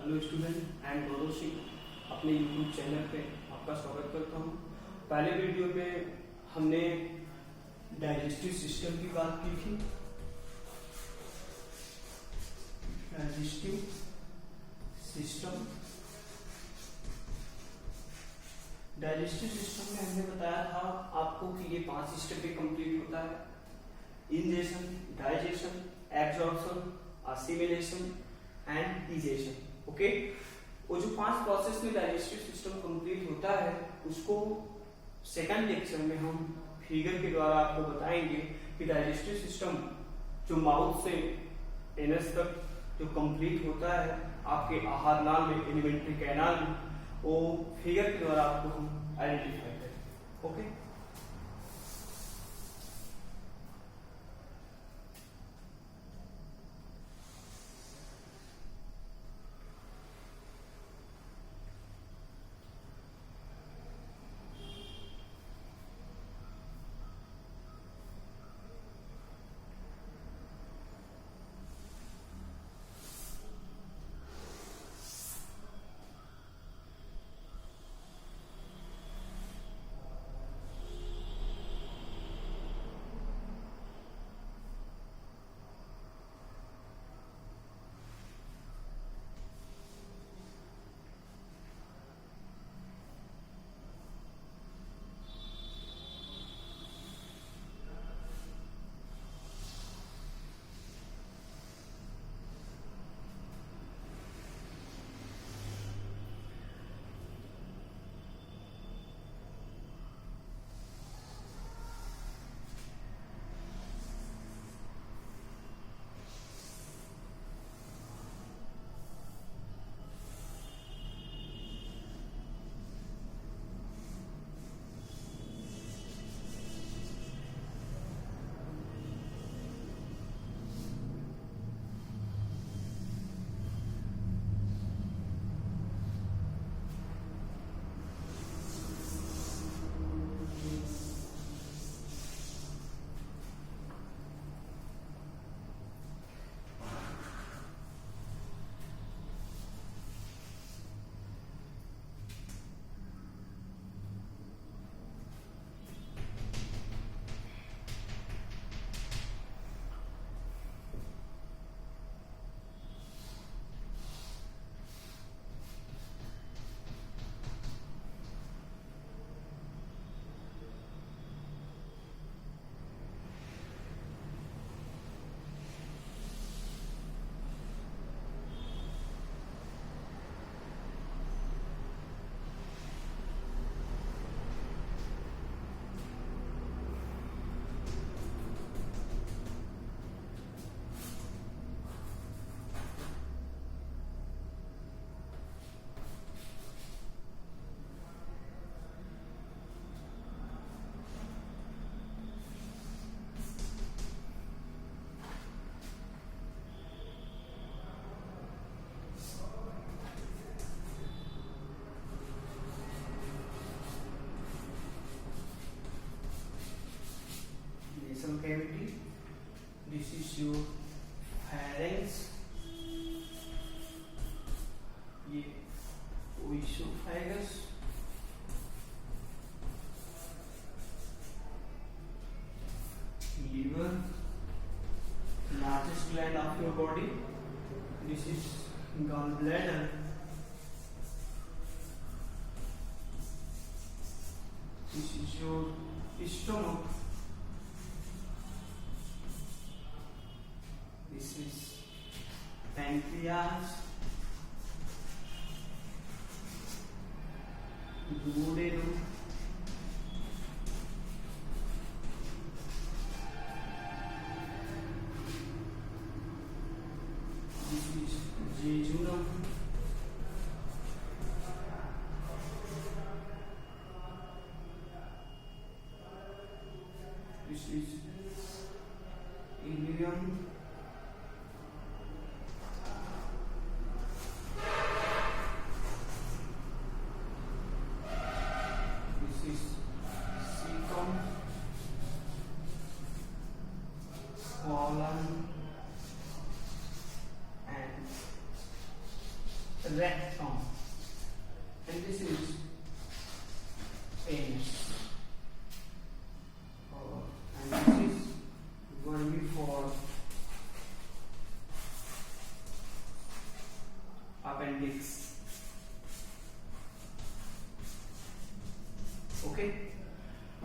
Hello student, I am Gaurav Singh. अपने YouTube channel पे आपका स्वागत करता हूँ। पहले वीडियो में हमने डाइजेस्टिव सिस्टम की बात की थी। डाइजेस्टिव सिस्टम में हमने बताया था आपको कि ये 5 स्टेप पे कंप्लीट होता है: ingestion, digestion, absorption, assimilation and digestion. Okay, वो जो 5 प्रोसेस में डाइजेस्टिव सिस्टम कंप्लीट होता है उसको सेकंड लेक्चर में हम फिगर के द्वारा आपको बताएंगे कि डाइजेस्टिव सिस्टम जो माउथ से एनस तक जो कंप्लीट होता है आपके आहार नाल में, एलिमेंट्री कैनाल में, वो फिगर के द्वारा आपको हम आइडेंटिफाई करें। Okay, nasal cavity. This is your pharynx. ये oesophagus. Liver, largest gland of your body. This is gallbladder. This is your stomach. This is pancreas, duodenum, this is jejunum, this is ileum, colon and rectum, and this is anus, and this is going to be for appendix. Okay,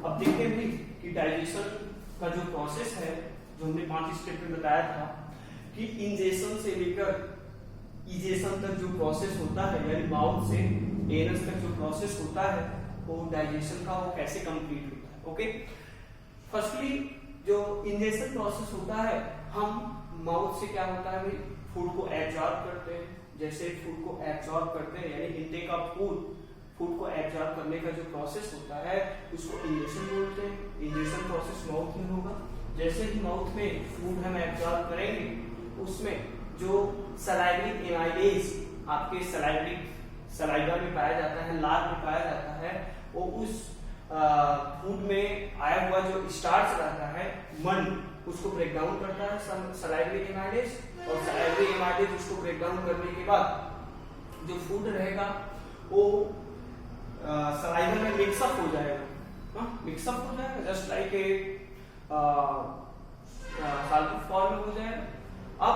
अब देखते हैं भी कि digestion का जो process है, जो हमने 5 स्टेप में बताया था कि इंजेशन से लेकर इजेशन तक जो प्रोसेस होता है, यानी माउथ से एनस तक जो प्रोसेस होता है, वो डाइजेशन का वो कैसे कंप्लीट होता है. ओके, फर्स्टली जो इंजेशन प्रोसेस होता है, हम माउथ से क्या होता है भाई, फूड को एब्जॉर्ब करते हैं. जैसे फूड को एब्जॉर्ब करते हैं, यानी इंटेक ऑफ फूड को एब्जॉर्ब करने का जो प्रोसेस होता है उसको इंजेशन बोलते हैं. इंजेशन प्रोसेस माउथ में होगा. जैसे ही माउथ में फूड हम एब्जॉर्ब करेंगे, उसमें जो सलाइवरी एमाइलेज आपके सलाइवा में पाया जाता है, लार में पाया जाता है, वो उस फूड में आया हुआ जो स्टार्च रहता है, मन, उसको ब्रेक डाउन करता है सलाइवरी एमाइलेज, और सलाइवरी एमाइलेज उसको ब्रेक डाउन करने के बाद जो फूड रहेगा वो सलाइवा में मिक्सअप हो जाएगा. मिक्सअप हो जाएगा, just like a solid form में हो जाएगा. अब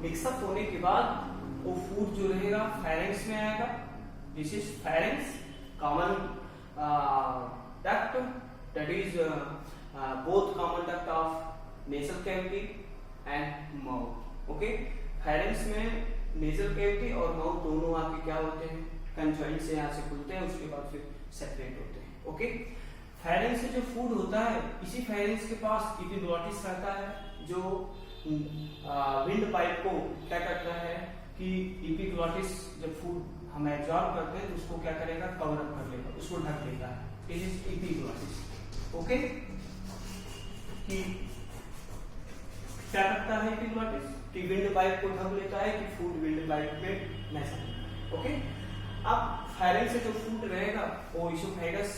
मिक्सअप होने के बाद वो फूड जो रहेगा फेरेंक्स में आएगा. This is pharynx, common duct, that is both common duct of nasal cavity and mouth. Okay, pharynx में नेजल कैविटी और माउथ दोनों आपके क्या होते हैं, कंजॉइंट से यहाँ से खुलते हैं, उसके बाद फिर सेपरेट होते हैं. ओके, फेरेंक्स से जो फूड होता है, इसी फेरेंक्स के पास एपिग्लॉटिस रहता है, जो विंड पाइप को क्या करता है कि एपिग्लॉटिस जब फूड हम एब्जॉर्ब करते हैं तो उसको क्या करेगा, कवर अप कर लेगा, उसको ढक लेता है. This is epiglottis. ओके, कि क्या करता है एपिग्लॉटिस, कि विंड पाइप को ढक लेता है कि फूड विंड पाइप में न जाए. ओके, अब फेरेंक्स से जो फूड रहेगा वो इसोफेगस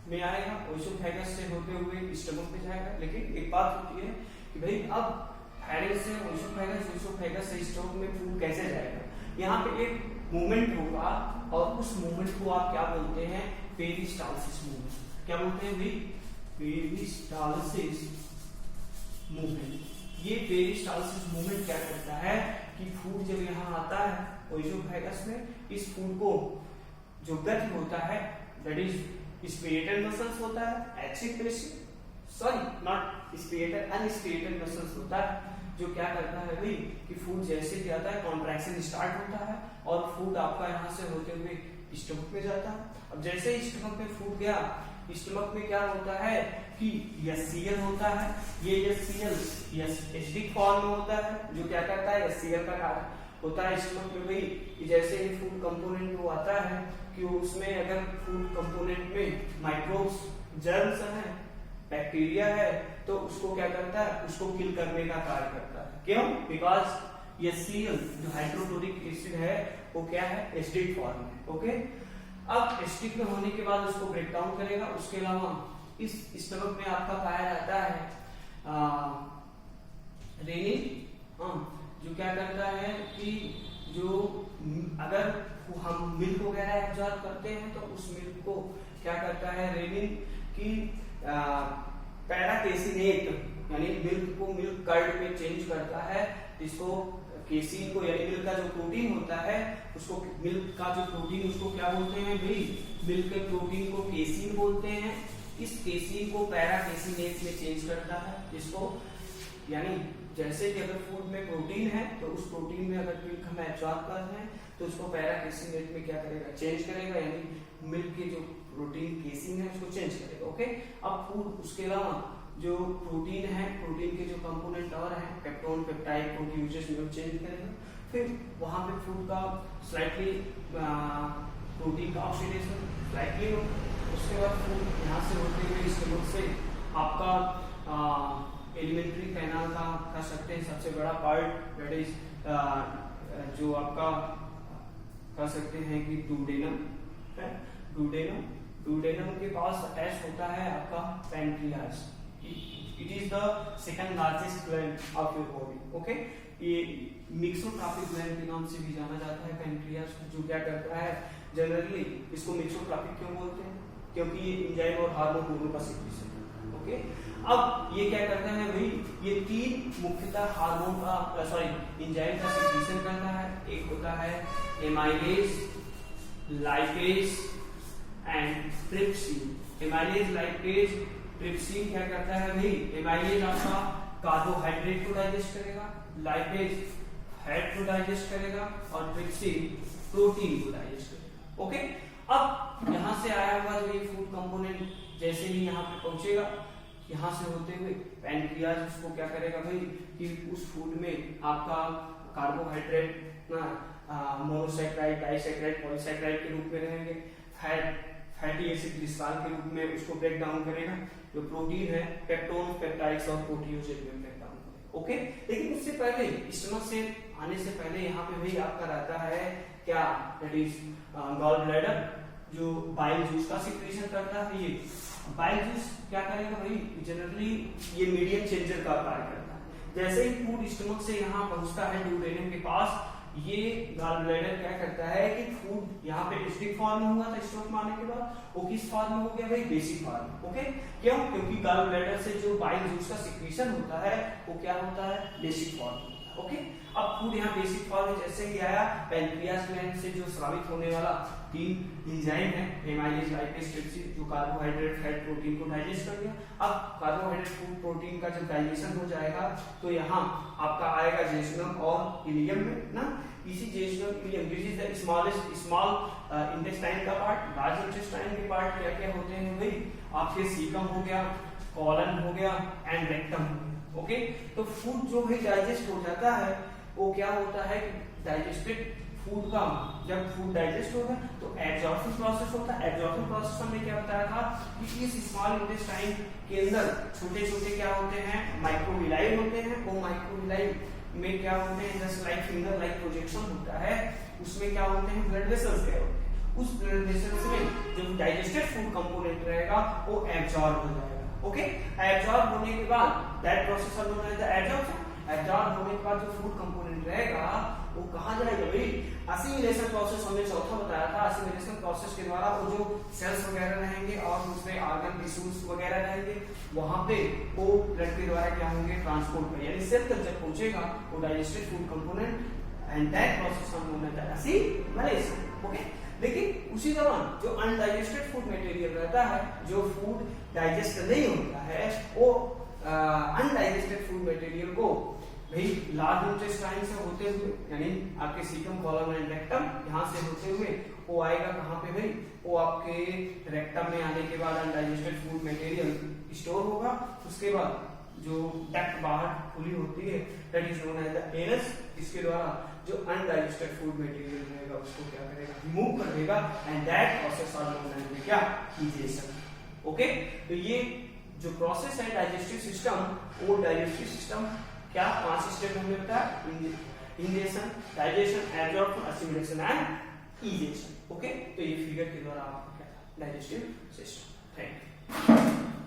में आएगा, इसोफेगस से होते हुए स्टमक में जाएगा. लेकिन एक बात होती है कि भाई अब फेरेंक्स से इसोफेगस से स्टमक में फूड कैसे जाएगा. यहाँ पे एक मूवमेंट होगा और उस मूवमेंट को आप क्या बोलते हैं, पेरिस्टालसिस मूवमेंट. क्या बोलते हैं भाई, पेरिस्टालसिस मूवमेंट. ये पेरिस्टालसिस मूवमेंट क्या करता है कि फूड जब यहाँ आता है इसोफेगस में, इस फूड को जो गति होता है, दैट इज स्पिरेटल मसल्स होता है, नॉट स्पिरेटल, अनस्पिरेटल मसल्स होता है, जो क्या करता है भाई कि फूड जैसे भी आता है कॉन्ट्रैक्शन स्टार्ट होता है और फूड आपका यहाँ से होते हुए स्टमक में जाता है. अब जैसे ही स्टमक में फूड गया, स्टमक में क्या होता है कि एचसीएल होता है. ये एचसीएल एसिडिक फॉर्म में होता है, जो क्या करता है, एचसीएल का कार्य होता है स्टमक में भाई कि जैसे ही फूड कंपोनेंट वो आता है कि उसमें अगर फूड कंपोनेंट में माइक्रोब्स, जर्म्स हैं, बैक्टीरिया है, तो उसको क्या करता है, उसको किल करने का कार्य करता है. क्यों, बिकॉज एचसीएल जो हाइड्रोक्लोरिक एसिड है वो क्या है, एसिडिक फॉर्म में. ओके, अब एसिडिक में होने के बाद उसको ब्रेक डाउन करेगा. उसके अलावा इस स्टमक में आपका पाया जाता है रेनिन, जो क्या करता है कि जो अगर हम मिल्क वगैरह एब्जॉर्ब करते हैं तो उस मिल्क को क्या करता है रेनिन की पैराकेसिनेट, यानी मिल्क को मिल्क कर्ड में चेंज करता है. इसको केसीन को, यानी मिल्क का जो प्रोटीन होता है उसको, मिल्क का जो प्रोटीन उसको क्या बोलते हैं भाई, मिल्क के प्रोटीन को केसीन बोलते हैं. इस केसीन को पैराकेसिनेट में चेंज करता है. इसको यानी जैसे कि अगर फूड में प्रोटीन है तो उस प्रोटीन में अगर मिल्क हम एब्जॉर्ब कर रहे हैं तो उसको पैराकेसिनेट में क्या करेगा, चेंज करेगा, यानी मिल्क के जो प्रोटीन केसिन है उसको चेंज करेगा. ओके, अब फूड उसके अलावा जो प्रोटीन है, प्रोटीन के जो कंपोनेंट और हैं, पेप्टोन, पेप्टाइड, प्रोटीनेज में चेंज करेगा. फिर वहां पे फूड का स्लाइटली प्रोटीन का ऑक्सीडेशन स्लाइटली हो. उसके बाद फूड यहाँ से होते हुए स्टमक से आपका एलिमेंट्री कैनाल का कह सकते हैं सबसे बड़ा पार्ट, दैट इज जो आपका कह सकते हैं कि डुडेनम है. डुडेनम के पास अटैच होता है आपका pancreas. It is the second largest gland of your body. Okay, ये मिक्सोट्रॉपिक ग्लैंड के नाम से भी जाना जाता है पैनक्रियाज, जो क्या करता है जनरली इसको मिक्सोट्रॉपिक क्यों बोलते हैं, क्योंकि ये एंजाइम और हार्मोन दोनों का सिक्रीशन है। ओके, अब ये क्या करता है भाई, ये तीन मुख्यतः हार्मोन का एंजाइम का सिक्रीशन करता है। एक होता है amylase, lipase and trypsin. Amylase, lipase, trypsin क्या करता है भाई, एमाइलेज आपका कार्बोहाइड्रेट को डाइजेस्ट करेगा, लाइपेज फैट को डाइजेस्ट करेगा और ट्रिप्सिन प्रोटीन को डाइजेस्ट करेगा। ओके, अब यहां से आया हुआ जो ये फूड कंपोनेंट जैसे ही यहाँ पे पहुंचेगा, यहाँ से होते हुए पैनक्रियाज उसको क्या करेगा भाई कि उस फूड में आपका कार्बोहाइड्रेट मोनोसैकेराइड, डाइसैकेराइड, पॉलीसैकेराइड के रूप में रहेंगे, फैटी एसिड ग्लिसरॉल के रूप में उसको ब्रेक डाउन करेगा, जो प्रोटीन है पेप्टोन, पेप्टाइड्स और प्रोटीओजेन में ब्रेक डाउन करेगा। ओके, लेकिन उससे पहले स्टमक से आने से पहले यहाँ पे भाई आपका रहता है क्या, दैट इज गॉल ब्लैडर, जो बाइल जूस का सिक्रीशन करता है। ये बाइल जूस क्या करेगा भाई, जनरली ये मीडियम चेंजर का कार्य करता है। जैसे ही फूड स्टमक से यहाँ पहुंचता है डुओडेनम के पास, ये गॉल ब्लैडर क्या करता है कि फूड यहाँ पे एसिडिक फॉर्म में हुआ था स्टमक में आने के बाद, वो किस फॉर्म में हो गया भाई, बेसिक फॉर्म। ओके, क्यों, क्योंकि गॉल ब्लैडर से जो बाइल जूस का सिक्रीशन होता है वो क्या होता है, बेसिक फॉर्म। ओके, अब फूड यहाँ बेसिक फॉर्म में जैसे ही आया, पैनक्रियाज ग्लैंड से जो स्रावित होने वाला तीन एंजाइम है एमाइलेज, लाइपेज, ट्रिप्सिन, जो कार्बोहाइड्रेट, फैट, प्रोटीन को डाइजेस्ट कर दिया। अब कार्बोहाइड्रेट, फूड, प्रोटीन का जब डाइजेशन हो जाएगा तो यहाँ आपका आएगा जेजुनम और इलियम में ना। इसी jejunum, ileum, this is the small intestine का पार्ट। लार्ज इंटेस्टाइन के पार्ट क्या क्या होते हैं भाई, आपके सीकम हो गया, कॉलन हो गया एंड रेक्टम हो गया। ओके, तो फूड जो है डाइजेस्ट हो जाता है, वो क्या होता है, डाइजेस्टेड फूड का जब फूड डाइजेस्ट होगा तो एब्जॉर्प्शन प्रोसेस होता है। एब्जॉर्प्शन प्रोसेस हमने क्या बताया था कि इस स्मॉल इंटेस्टाइन के अंदर छोटे छोटे क्या होते हैं, माइक्रोविलाई होते हैं। वो माइक्रोविलाई में क्या होते हैं, just like finger like projection होता है, उसमें क्या होते हैं, ब्लड वेसल्स गए होते हैं। उस ब्लड वेसल्स में जो डाइजेस्टेड फूड कंपोनेंट रहेगा वो एब्जॉर्ब हो जाएगा। ओके, एब्जॉर्ब होने के बाद that process known as the absorption. Absorb होने के बाद जो फूड कंपोनेंट रहेगा वो कहां जाएगा भाई, असिमिलेशन प्रोसेस हमने चौथा बताया था। असिमिलेशन प्रोसेस के द्वारा वो जो सेल्स वगैरह रहेंगे और उसमें ऑर्गन टिश्यूज वगैरह रहेंगे, वहां पे वो ब्लड के द्वारा क्या होंगे, ट्रांसपोर्ट में, यानी सेल तक जब पहुंचेगा वो digested food component and that process हम known as the assimilation. Okay, लेकिन उसी दौरान जो अनडाइजेस्टेड फूड मटेरियल रहता है, जो फूड डाइजेस्ट नहीं होता है, वो अनडाइजेस्टेड फूड मटेरियल को भाई लार्ज इंटेस्टाइन से होते हुए, यानी आपके सीकम, कॉलन एंड रेक्टम, यहाँ से होते हुए वो आएगा कहाँ पे भाई, वो आपके रेक्टम में आने के बाद अनडाइजेस्टेड फूड मटेरियल स्टोर होगा। उसके बाद जो डक्ट बाहर खुली होती है, that is known as the anus, इसके द्वारा जो अनडाइजेस्टेड फूड मटेरियल रहेगा उसको क्या करेगा, रिमूव कर देगा and that process are known as क्या, डाइजेशन। ओके, तो ये जो प्रोसेस है डाइजेस्टिव सिस्टम, वो डाइजेस्टिव सिस्टम क्या 5 स्टेप हमने बताया, ingestion, digestion, absorption, assimilation and egestion. Okay, तो ये फिगर के द्वारा आपको क्या डाइजेस्टिव सिस्टम। Thank you.